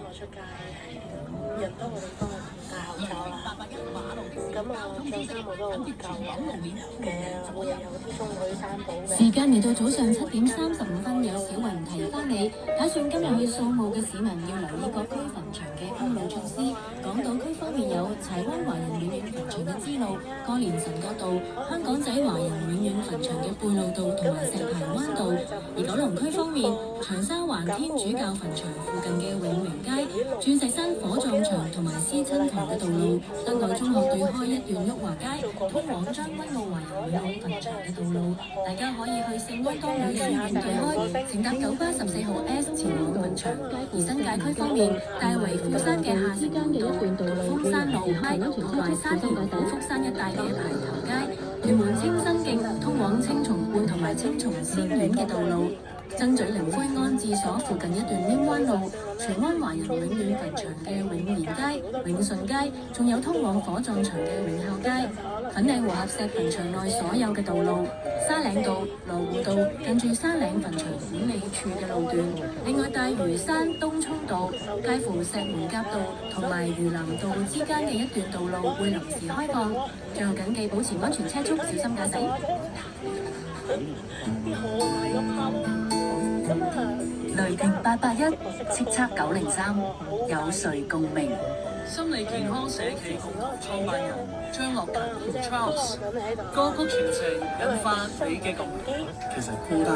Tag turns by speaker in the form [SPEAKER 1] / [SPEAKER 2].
[SPEAKER 1] 我出街，人多嘅地方戴口罩啦。咁着衫我都好夠嘅，會有啲中女山寶嘅。
[SPEAKER 2] 時間嚟到早上7:35，有小雲提翻你，打算今日去掃墓嘅市民要留意各區墳場嘅封路措施。港島區方面有柴灣華人永遠墳場嘅支路、歌連臣角道、香港仔華人永遠墳場嘅貝路道同埋石排灣道。而九龍區方面，長沙灣天主教墳場附近嘅永榮街、鑽石山火葬場同埋思親堂嘅道路、德愛中學對開一段旭華街，通往將軍澳華人永遠墳場嘅道路，大家可以去聖安當女書院對開，乘搭九巴14號 S 前往墳場。而新界區方面，大圍富山嘅下城門道、豐山路街同埋沙田寶福山一帶嘅排頭街、屯門清新徑通往青松觀同埋青松仙苑嘅道路。曾咀靈灰安置所附近一段稔灣路、荃灣華人永遠墳場嘅永賢街、永順街，仲有通往火葬場嘅永孝街、粉嶺和合石墳場內所有嘅道路、沙嶺道、羅湖道近住沙嶺墳場管理處嘅路段，另外大嶼山東涌道介乎石門甲道同埋嶼南道之間嘅一段道路會臨時開放，最後謹記保持安全車速，小心駕駛。雷霆881，叱咤903，有誰共鳴？
[SPEAKER 3] 心理健康社企共同創辦人張樂勤 Charles，歌曲傳情引發你嘅共鳴。
[SPEAKER 4] 其實孤單